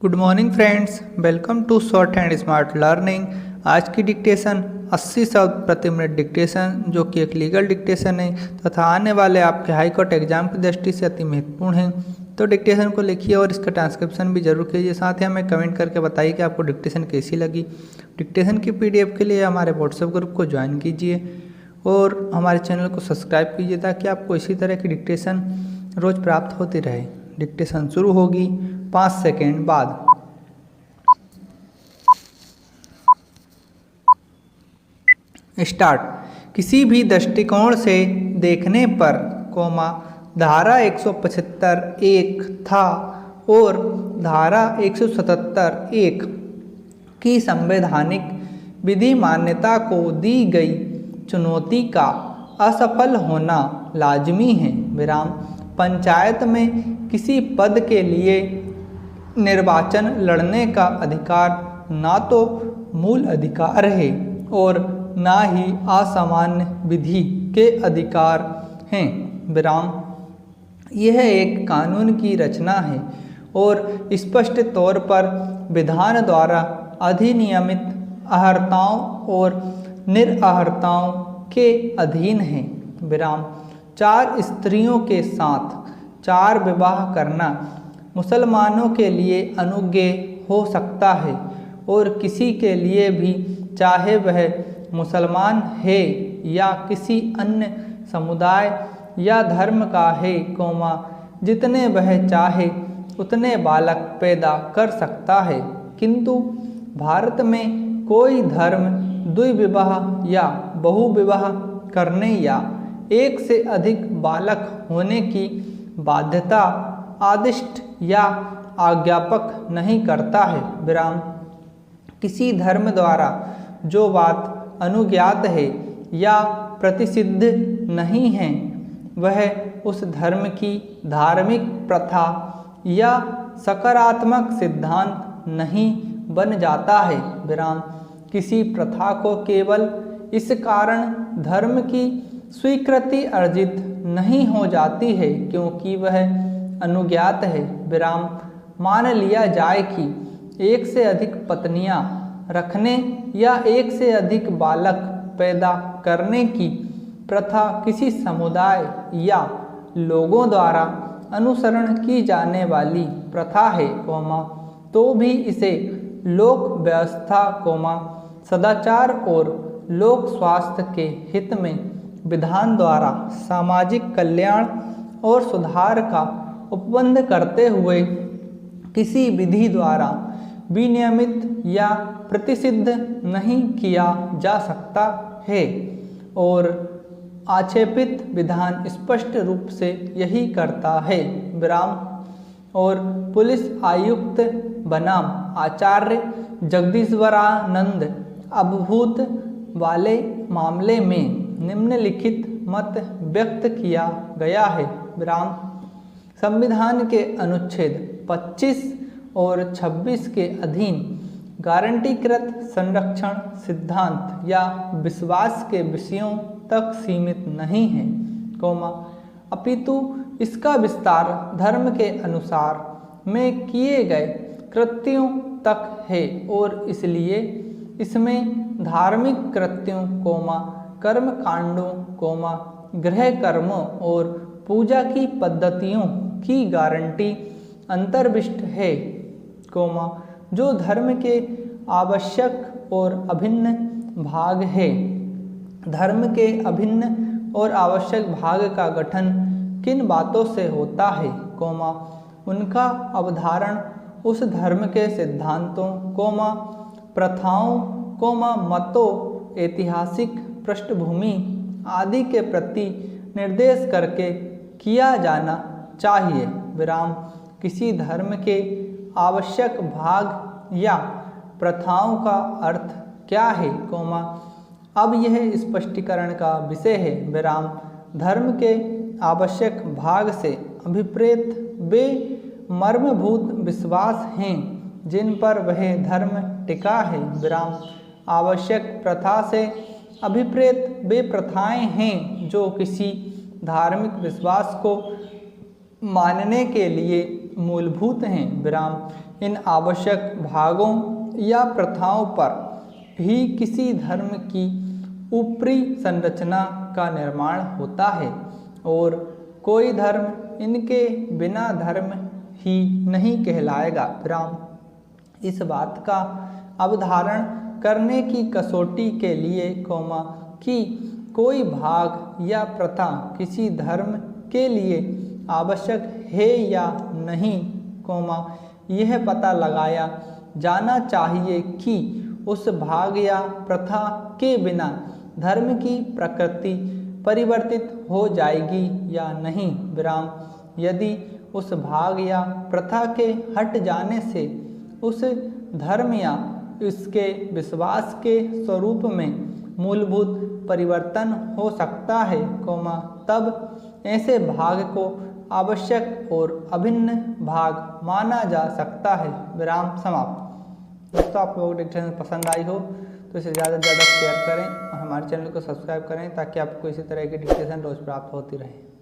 Good morning friends, welcome to short and smart learning. आज की dictation 80 शब्द प्रति मिनट डिक्टेशन, जो कि एक लीगल डिक्टेशन है तथा आने वाले आपके हाई कोर्ट एग्जाम की दृष्टि से अति महत्वपूर्ण है। तो डिक्टेशन को लिखिए और इसका ट्रांसक्रिप्शन भी जरूर कीजिए। साथ ही हमें कमेंट करके बताइए कि आपको डिक्टेशन कैसी लगी। डिक्टेशन की PDF के लिए हमारे व्हाट्सएप ग्रुप को ज्वाइन कीजिए और हमारे चैनल को सब्सक्राइब कीजिए ताकि आपको इसी तरह की डिक्टेशन रोज़ प्राप्त होती रहे। डिक्टेशन शुरू होगी 5 सेकेंड बाद। स्टार्ट। किसी भी दृष्टिकोण से देखने पर, धारा 175 एक था और धारा 177 एक की संवैधानिक विधि मान्यता को दी गई चुनौती का असफल होना लाजमी है। विराम। पंचायत में किसी पद के लिए निर्वाचन लड़ने का अधिकार ना तो मूल अधिकार है और ना ही असामान्य विधि के अधिकार हैं। विराम। यह एक कानून की रचना है और स्पष्ट तौर पर विधान द्वारा अधिनियमित अहर्ताओं और निरअहर्ताओं के अधीन है। विराम। 4 स्त्रियों के साथ 4 विवाह करना मुसलमानों के लिए अनुज्ञेय हो सकता है और किसी के लिए भी, चाहे वह मुसलमान है या किसी अन्य समुदाय या धर्म का है, जितने वह चाहे उतने बालक पैदा कर सकता है। किंतु भारत में कोई धर्म द्विविवाह या बहुविवाह करने या एक से अधिक बालक होने की बाध्यता आदिष्ट या आज्ञापक नहीं करता है। विराम। किसी धर्म द्वारा जो बात अनुज्ञात है या प्रतिसिद्ध नहीं है, वह उस धर्म की धार्मिक प्रथा या सकारात्मक सिद्धांत नहीं बन जाता है। विराम। किसी प्रथा को केवल इस कारण धर्म की स्वीकृति अर्जित नहीं हो जाती है क्योंकि वह अनुज्ञात है। विराम। मान लिया जाए कि एक से अधिक पत्नियां रखने या एक से अधिक बालक पैदा करने की प्रथा किसी समुदाय या लोगों द्वारा अनुसरण की जाने वाली प्रथा है, तो भी इसे लोक व्यवस्था, सदाचार और लोक स्वास्थ्य के हित में विधान द्वारा सामाजिक कल्याण और सुधार का उपबंध करते हुए किसी विधि द्वारा विनियमित या प्रतिसिद्ध नहीं किया जा सकता है और आक्षेपित विधान स्पष्ट रूप से यही करता है। विराम। और पुलिस आयुक्त बनाम आचार्य जगदीश्वरानंद अभिभूत वाले मामले में निम्नलिखित मत व्यक्त किया गया है। विराम। संविधान के अनुच्छेद 25 और 26 के अधीन गारंटीकृत संरक्षण सिद्धांत या विश्वास के विषयों तक सीमित नहीं है, अपितु इसका विस्तार धर्म के अनुसार में किए गए कृत्यों तक है और इसलिए इसमें धार्मिक कृत्यों, कर्म कांडों, गृह कर्मों और पूजा की पद्धतियों की गारंटी अंतर्विष्ट है, जो धर्म के आवश्यक और अभिन्न भाग है। धर्म के अभिन्न और आवश्यक भाग का गठन किन बातों से होता है, उनका अवधारण उस धर्म के सिद्धांतों, प्रथाओं, मतों, ऐतिहासिक पृष्ठभूमि आदि के प्रति निर्देश करके किया जाना चाहिए। विराम। किसी धर्म के आवश्यक भाग या प्रथाओं का अर्थ क्या है, अब यह स्पष्टीकरण का विषय है। विराम। धर्म के आवश्यक भाग से अभिप्रेत वे मर्मभूत विश्वास हैं जिन पर वह धर्म टिका है। विराम। आवश्यक प्रथा से अभिप्रेत वे प्रथाएं हैं जो किसी धार्मिक विश्वास को मानने के लिए मूलभूत हैं। विराम। इन आवश्यक भागों या प्रथाओं पर ही किसी धर्म की ऊपरी संरचना का निर्माण होता है और कोई धर्म इनके बिना धर्म ही नहीं कहलाएगा। विराम। इस बात का अवधारण करने की कसौटी के लिए कि कोई भाग या प्रथा किसी धर्म के लिए आवश्यक है या नहीं, यह पता लगाया जाना चाहिए कि उस भाग या प्रथा के बिना धर्म की प्रकृति परिवर्तित हो जाएगी या नहीं। विराम। यदि उस भाग या प्रथा के हट जाने से उस धर्म या उसके विश्वास के स्वरूप में मूलभूत परिवर्तन हो सकता है, तब ऐसे भाग को आवश्यक और अभिन्न भाग माना जा सकता है। विराम समाप्त। दोस्तों, आप लोगों को डिक्टेशन पसंद आई हो तो इसे ज़्यादा से ज़्यादा शेयर करें और हमारे चैनल को सब्सक्राइब करें ताकि आपको इसी तरह की डिक्टेशन रोज़ प्राप्त होती रहे।